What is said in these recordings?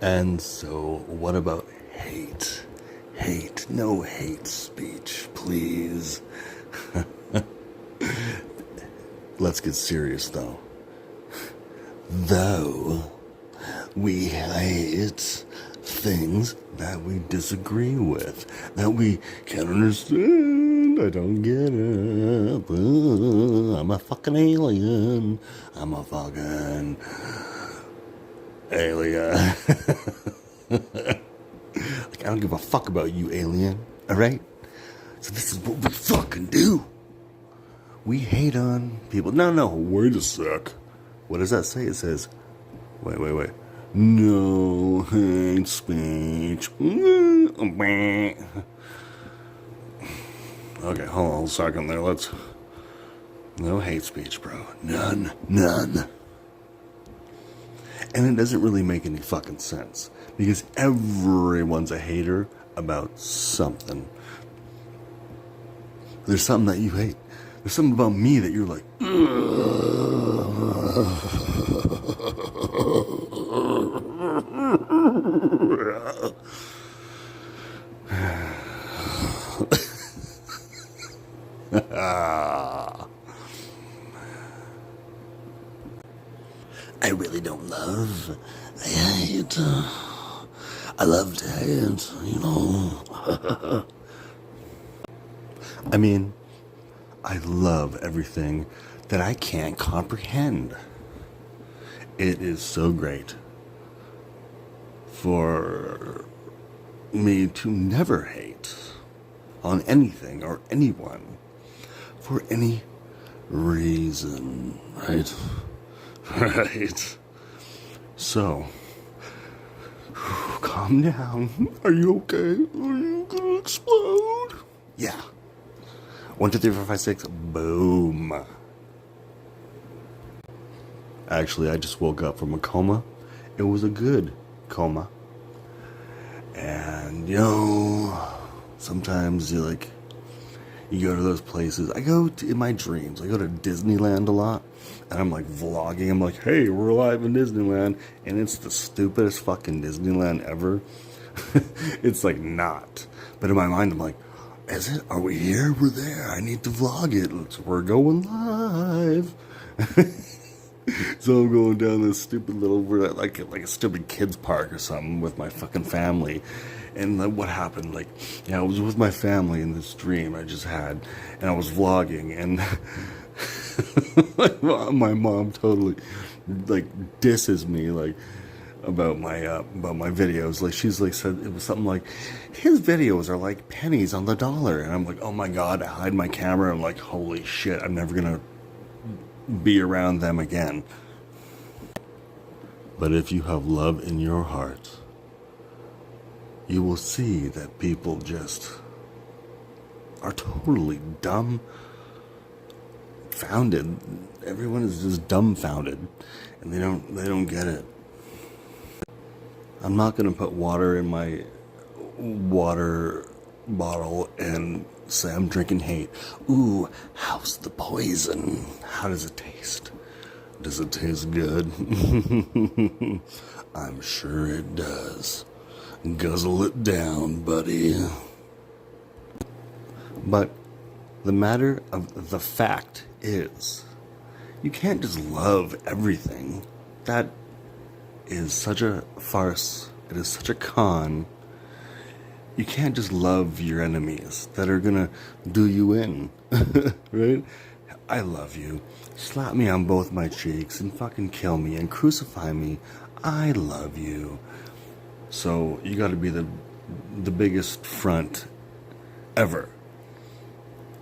And so, what about hate? Hate. No hate speech, please. Let's get serious, though. Though we hate things that we disagree with, that we can't understand. I don't get it. I'm a fucking alien. I'm a fucking alien. Like, I don't give a fuck about you, alien. Alright? So this is what we fucking do. We hate on people. No, wait a sec. What does that say? It says, wait. No hate speech. Okay, hold on a second there. No hate speech, bro. None. And it doesn't really make any fucking sense. Because everyone's a hater about something. There's something that you hate. There's something about me that you're like, I really don't love. I hate. I love to hate, you know. I mean, I love everything that I can't comprehend. It is so great for me to never hate on anything or anyone for any reason, right? Right. So, calm down. Are you okay? Are you gonna explode? Yeah. 1, 2, 3, 4, 5, 6. Boom. Actually, I just woke up from a coma. It was a good coma. And, sometimes you go to those places. In my dreams, I go to Disneyland a lot. And I'm vlogging. I'm like, hey, we're live in Disneyland. And it's the stupidest fucking Disneyland ever. It's not. But in my mind, I'm like, is it? Are we here? We're there. I need to vlog it. We're going live. So I'm going down this stupid little, like a stupid kids park or something with my fucking family. And what happened? I was with my family in this dream I just had, and I was vlogging, and my mom totally disses me about my videos. She's said it was something like, his videos are like pennies on the dollar, and I'm like, oh my god. I hide my camera. I'm like, holy shit, I'm never gonna be around them again. But if you have love in your heart, you will see that people just are totally dumbfounded. Everyone is just dumbfounded, and they don't get it. I'm not gonna put water in my water bottle and say I'm drinking hate. Ooh, how's the poison? How does it taste? Does it taste good? I'm sure it does. Guzzle it down, buddy. But the matter of the fact is, you can't just love everything. That is such a farce. It is such a con. You can't just love your enemies that are gonna do you in, right? I love you. Slap me on both my cheeks and fucking kill me and crucify me. I love you. So you gotta be the biggest front ever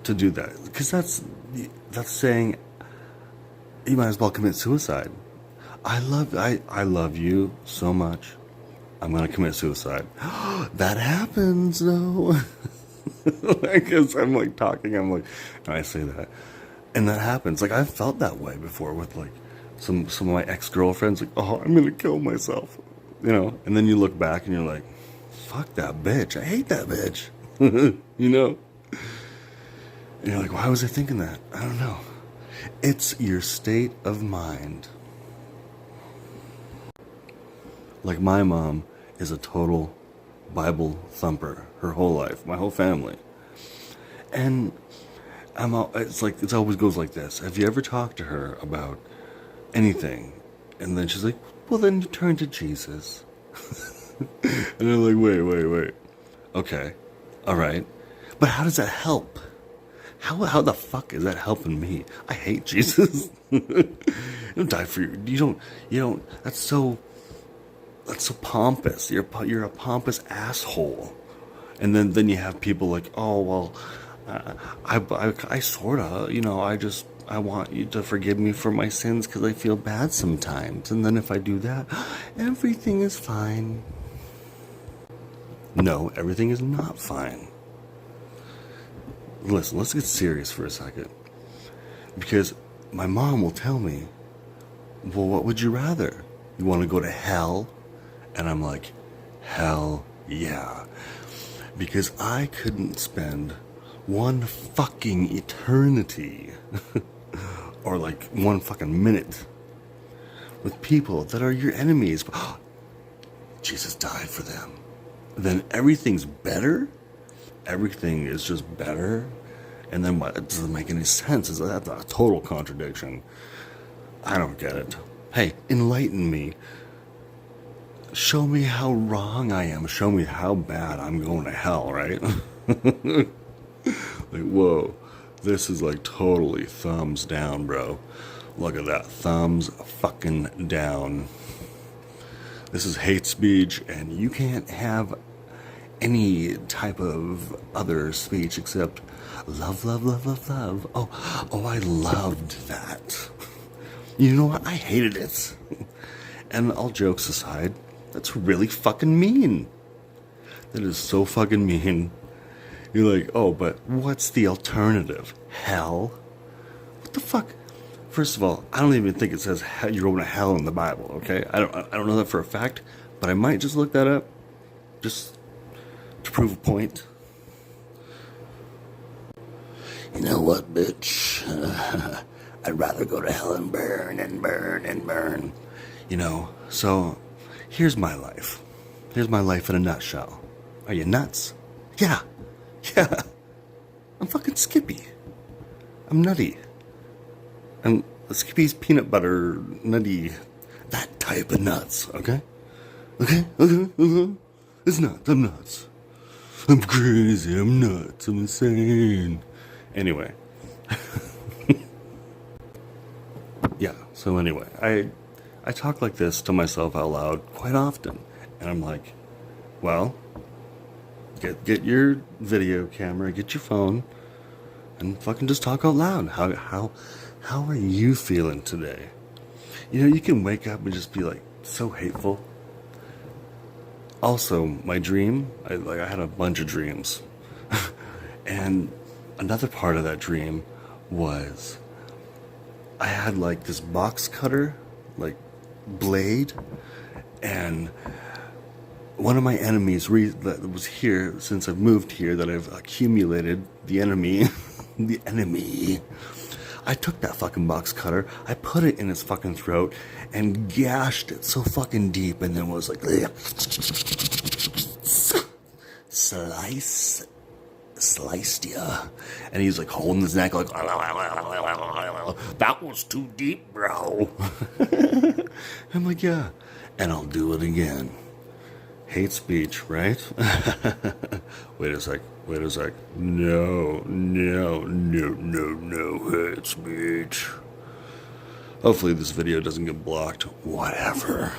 to do that. Because that's saying you might as well commit suicide. I love you so much. I'm gonna commit suicide. That happens though. Because I'm talking, and I say that, and that happens. I've felt that way before with some of my ex-girlfriends. Oh, I'm gonna kill myself, And then you look back and you're like, fuck that bitch. I hate that bitch. And you're like, why was I thinking that? I don't know. It's your state of mind. Like my mom is a total Bible thumper her whole life, my whole family. And it's like, it always goes like this. Have you ever talked to her about anything? And then she's like, well, then you turn to Jesus. And they're like, wait. Okay, all right. But how does that help? How the fuck is that helping me? I hate Jesus. Don't die for you. You don't. That's so pompous. You're a pompous asshole. And then you have people like, oh well, I sorta, I want you to forgive me for my sins because I feel bad sometimes. And then if I do that, everything is fine. No, everything is not fine. Listen, let's get serious for a second. Because my mom will tell me, well, what would you rather? You want to go to hell? And I'm like, hell yeah. Because I couldn't spend one fucking eternity or like one fucking minute with people that are your enemies. Jesus died for them. Then everything's better? Everything is just better? And then what? It doesn't make any sense. That's a total contradiction. I don't get it. Hey, enlighten me. Show me how wrong I am. Show me how bad I'm going to hell, right? Like, whoa. This is like totally thumbs down, bro. Look at that. Thumbs fucking down. This is hate speech, and you can't have any type of other speech except love, love, love, love, love. Oh, I loved that. You know what? I hated it. And all jokes aside, that's really fucking mean. That is so fucking mean. You're like, oh, but what's the alternative? Hell? What the fuck? First of all, I don't even think it says you're going to hell in the Bible, okay? I don't know that for a fact, but I might just look that up. Just to prove a point. You know what, bitch? I'd rather go to hell and burn and burn and burn. So here's my life. Here's my life in a nutshell. Are you nuts? Yeah. I'm fucking Skippy. I'm nutty. And Skippy's peanut butter nutty. That type of nuts, okay? Okay? It's nuts. I'm nuts. I'm crazy. I'm nuts. I'm insane. Anyway. Yeah, so anyway, I talk like this to myself out loud quite often. And I'm like, well, get your video camera, get your phone, and fucking just talk out loud. How are you feeling today? You can wake up and just be like so hateful. Also, my dream, I had a bunch of dreams. And another part of that dream was I had like this box cutter, like blade, and one of my enemies that was here since I've moved here, that I've accumulated, the enemy, the enemy. I took that fucking box cutter, I put it in his fucking throat, and gashed it so fucking deep, and then was like, sliced ya. And he's like holding his neck like, that was too deep, bro. I'm like, yeah, and I'll do it again. Hate speech, right? Wait a sec. No, hate speech. Hopefully this video doesn't get blocked. Whatever.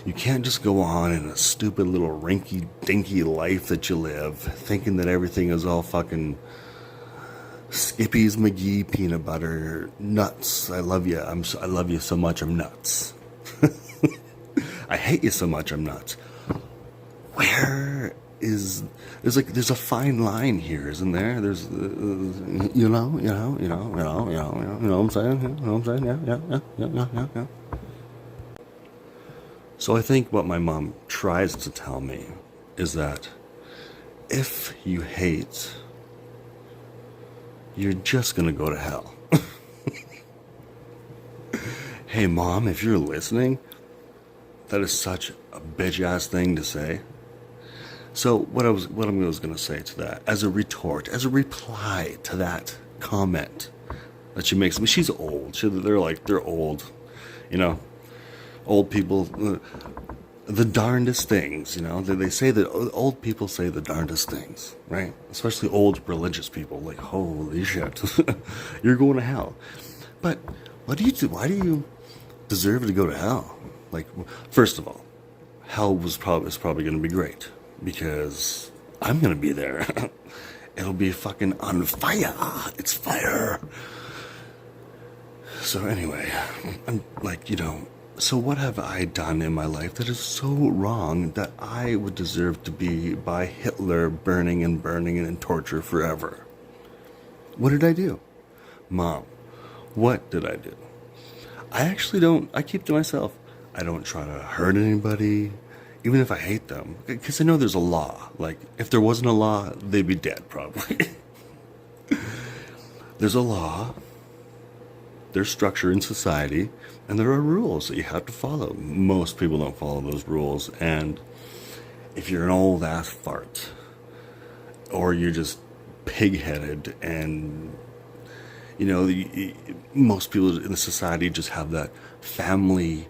You can't just go on in a stupid little rinky-dinky life that you live, thinking that everything is all fucking Skippy's McGee peanut butter nuts. I love you. I love you so much. I'm nuts. I hate you so much. I'm nuts. There's a fine line here, isn't there? There's, you know what I'm saying? You know what I'm saying? Yeah. So I think what my mom tries to tell me is that if you hate, you're just gonna go to hell. Hey Mom, if you're listening, That is such a bitch ass thing to say. So what I was gonna say to that, as a retort, as a reply to that comment that she makes, I mean, she's old. They're old, you know, old people, the darndest things, you know. They say that old people say the darndest things, right? Especially old religious people, like, holy shit, you're going to hell. But what do you do? Why do you deserve to go to hell? Like, first of all, hell is probably going to be great because I'm going to be there. It'll be fucking on fire. It's fire. So anyway, I'm like, so what have I done in my life that is so wrong that I would deserve to be by Hitler burning and in torture forever? What did I do? Mom, what did I do? I keep to myself. I don't try to hurt anybody, even if I hate them, because I know there's a law. Like, if there wasn't a law, they'd be dead, probably. There's a law, there's structure in society, and there are rules that you have to follow. Most people don't follow those rules, and if you're an old ass fart, or you're just pig-headed, and most people in the society just have that family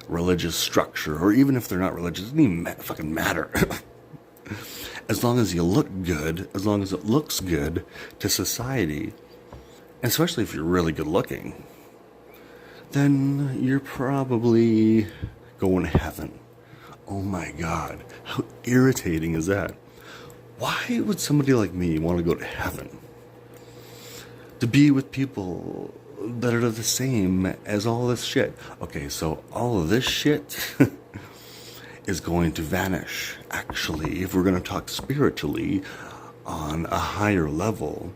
religious structure, or even if they're not religious, it doesn't even fucking matter. As long as you look good, as long as it looks good to society, and especially if you're really good looking, then you're probably going to heaven. Oh my God, how irritating is that? Why would somebody like me want to go to heaven? To be with people that are the same as all this shit. Okay, so all of this shit is going to vanish. Actually, if we're going to talk spiritually on a higher level,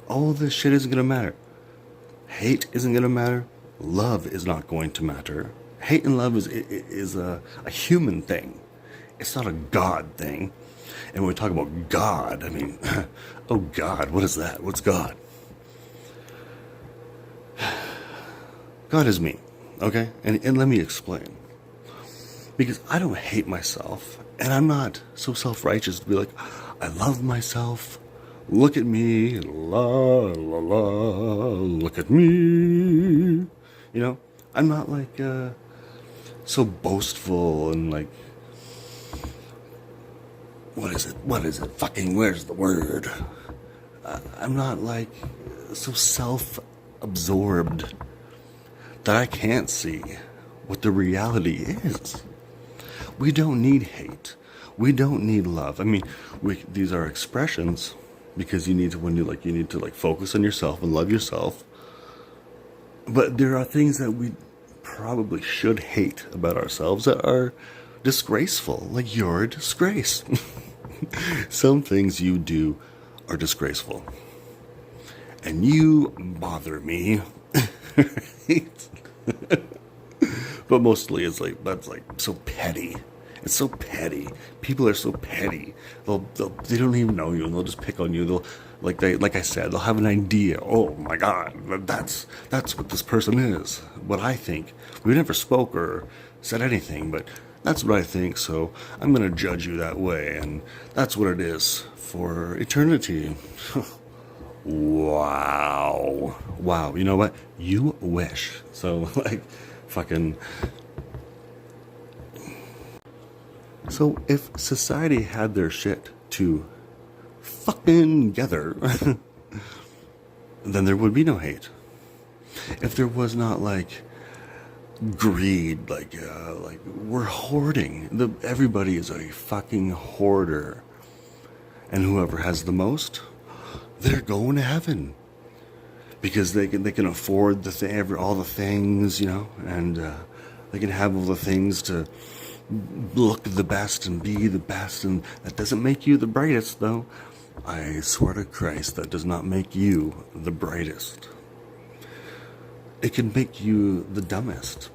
all of this shit isn't going to matter. Hate isn't going to matter. Love is not going to matter. Hate and love is a human thing. It's not a God thing. And when we talk about God, I mean, oh God, what is that? What's God? God is me, okay? And let me explain. Because I don't hate myself, and I'm not so self-righteous to be like, I love myself, look at me, la, la, la, look at me. I'm not like, so boastful and like, what is it? Fucking, where's the word? I'm not like so self-absorbed that I can't see what the reality is. We don't need hate. We don't need love. I mean, these are expressions because you need to focus on yourself and love yourself. But there are things that we probably should hate about ourselves that are disgraceful, like you're a disgrace. Some things you do are disgraceful. And you bother me. Right? But mostly that's like so petty. It's so petty. People are so petty. They don't even know you, and they'll just pick on you. Like I said, they'll have an idea. Oh my God, that's what this person is. What I think. We never spoke or said anything, but that's what I think. So I'm gonna judge you that way, and that's what it is for eternity. Wow. You know what? You wish. So fucking. So if society had their shit to fucking together, then there would be no hate. If there was not greed, we're hoarding. Everybody is a fucking hoarder, and whoever has the most, they're going to heaven because they can afford all the things, and they can have all the things to look the best and be the best, and that doesn't make you the brightest, though. I swear to Christ, that does not make you the brightest. It can make you the dumbest.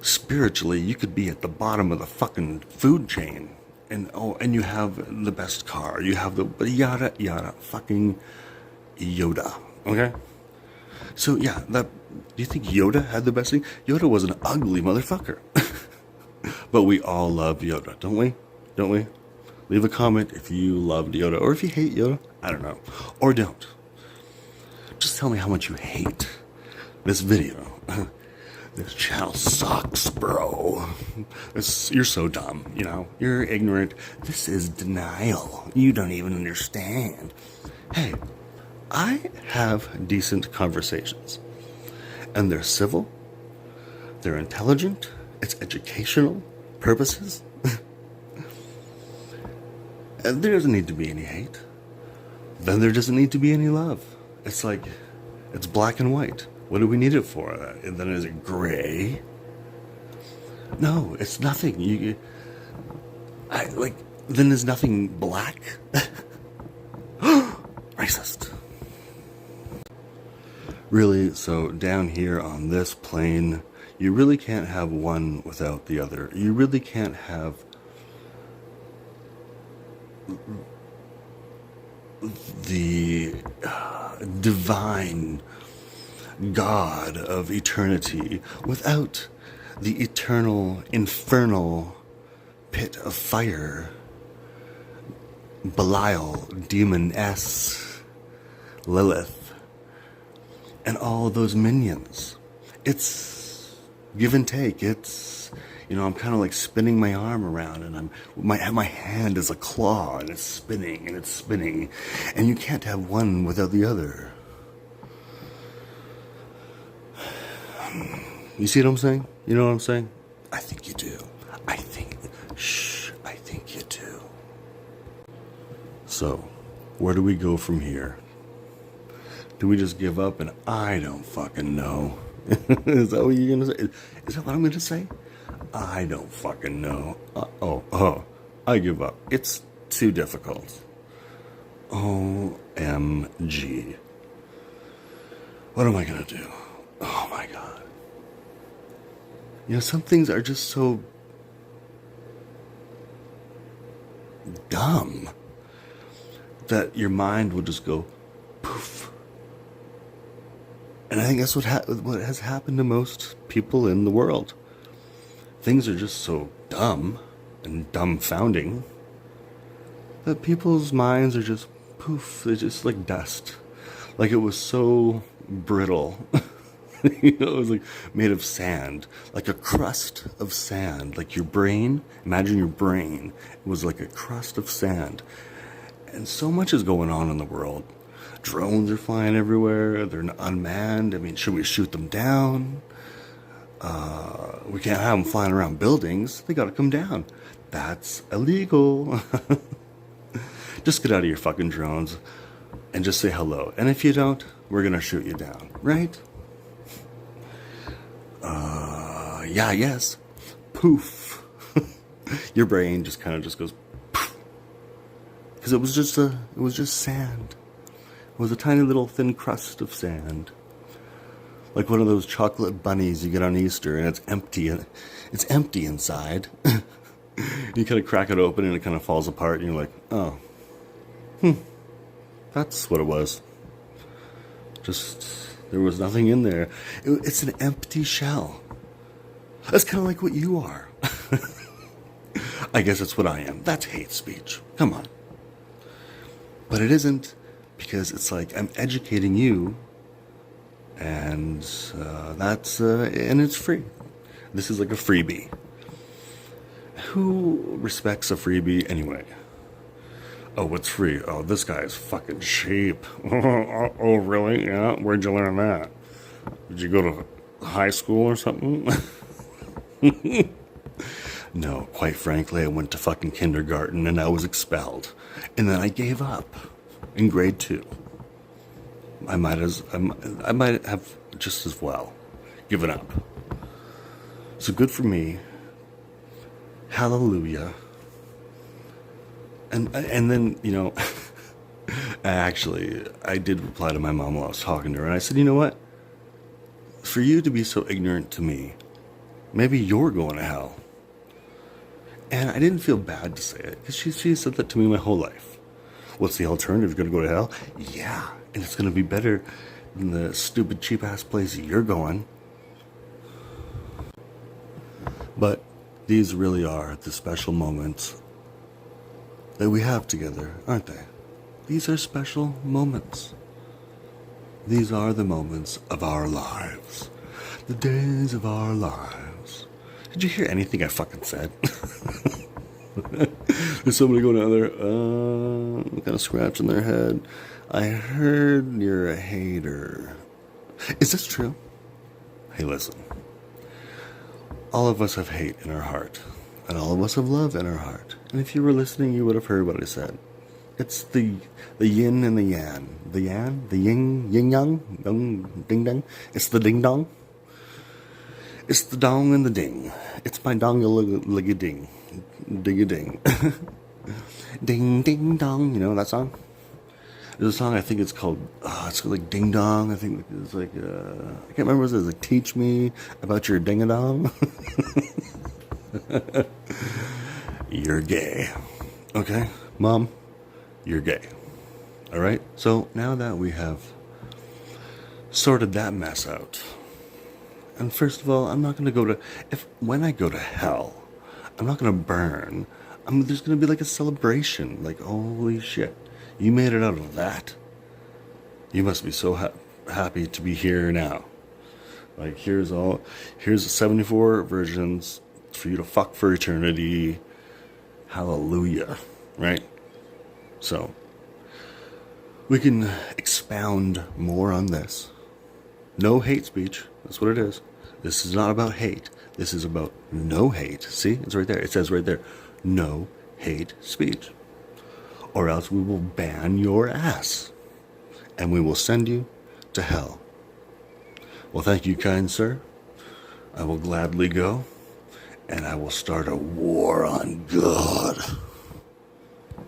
Spiritually, you could be at the bottom of the fucking food chain, and you have the best car, you have the yada yada fucking Yoda, okay? So yeah, do you think Yoda had the best thing? Yoda was an ugly motherfucker. But we all love Yoda, don't we? Don't we? Leave a comment if you loved Yoda, or if you hate Yoda. I don't know. Or don't. Just tell me how much you hate this video. This channel sucks, bro. You're so dumb, you know? You're ignorant. This is denial. You don't even understand. Hey, I have decent conversations. And they're civil. They're intelligent. It's educational purposes. And there doesn't need to be any hate. Then there doesn't need to be any love. It's like, it's black and white. What do we need it for? And then is it gray? No, it's nothing. Then there's nothing black. Racist. Really, so down here on this plane, you really can't have one without the other. You really can't have the divine God of eternity without the eternal, infernal pit of fire, Belial, demoness, Lilith, and all those minions. It's give and take. It's, you know, I'm kind of like spinning my arm around, and my hand is a claw, and it's spinning, and you can't have one without the other. You see what I'm saying? You know what I'm saying? I think you do. I think you do. So, where do we go from here? Do we just give up and I don't fucking know? Is that what you're gonna say? Is that what I'm gonna say? I don't fucking know. I give up. It's too difficult. OMG. What am I gonna do? Oh my God. You know, some things are just so dumb that your mind will just go poof. And I think that's what has happened to most people in the world. Things are just so dumb and dumbfounding that people's minds are just poof. They're just like dust. Like it was so brittle. You know, it was like made of sand, like a crust of sand. Like your brain, imagine your brain was like a crust of sand. And so much is going on in the world. Drones are flying everywhere. They're unmanned. I mean, should we shoot them down? We can't have them flying around buildings. They gotta come down. That's illegal. Just get out of your fucking drones and just say hello. And if you don't, we're gonna shoot you down, right? Yes. Poof. Your brain just kind of just goes poof. Because it was just sand. It was a tiny little thin crust of sand. Like one of those chocolate bunnies you get on Easter, and it's empty. It's empty inside. You kind of crack it open and it kind of falls apart, and you're like, oh. That's what it was. Just, there was nothing in there. It's an empty shell. That's kind of like what you are. I guess that's what I am. That's hate speech. Come on. But it isn't, because it's like I'm educating you, and and it's free. This is like a freebie. Who respects a freebie anyway? Oh, what's free? Oh, this guy is fucking cheap. Oh, really? Yeah? Where'd you learn that? Did you go to high school or something? No, quite frankly, I went to fucking kindergarten and I was expelled. And then I gave up in grade 2. I might have just as well given up. So good for me. Hallelujah. And then, you know, I did reply to my mom while I was talking to her, and I said, you know what? For you to be so ignorant to me, maybe you're going to hell. And I didn't feel bad to say it, because she said that to me my whole life. What's the alternative? You're going to go to hell? Yeah, and it's going to be better than the stupid cheap-ass place you're going. But These really are the special moments that we have together, aren't they? These are special moments. These are the moments of our lives. The days of our lives. Did you hear anything I fucking said? There's somebody going out there, kind of scratching their head. I heard you're a hater. Is this true? Hey, listen. All of us have hate in our heart, and all of us have love in our heart. And if you were listening, you would have heard what I said. It's the yin and the yang. The yang, the yin yang, ding dong. It's the ding dong. It's the dong and the ding. It's my dong a ding. Ding a ding. Ding ding dong. You know that song? There's a song, I think it's called, it's like Ding Dong. I think it's like, I can't remember what it is. Like, Teach Me About Your Ding a Dong. You're gay. Okay? Mom, you're gay. All right? So now that we have sorted that mess out, and first of all, I'm not going to go to, when I go to hell, I'm not going to burn. There's going to be like a celebration. Like, holy shit. You made it out of that. You must be so happy to be here now. Like, here's the 74 versions for you to fuck for eternity. Hallelujah. Right? So, we can expound more on this. No hate speech. That's what it is. This is not about hate. This is about no hate. See? It's right there. It says right there. No hate speech. Or else we will ban your ass. And we will send you to hell. Well, thank you, kind sir. I will gladly go. And I will start a war on good.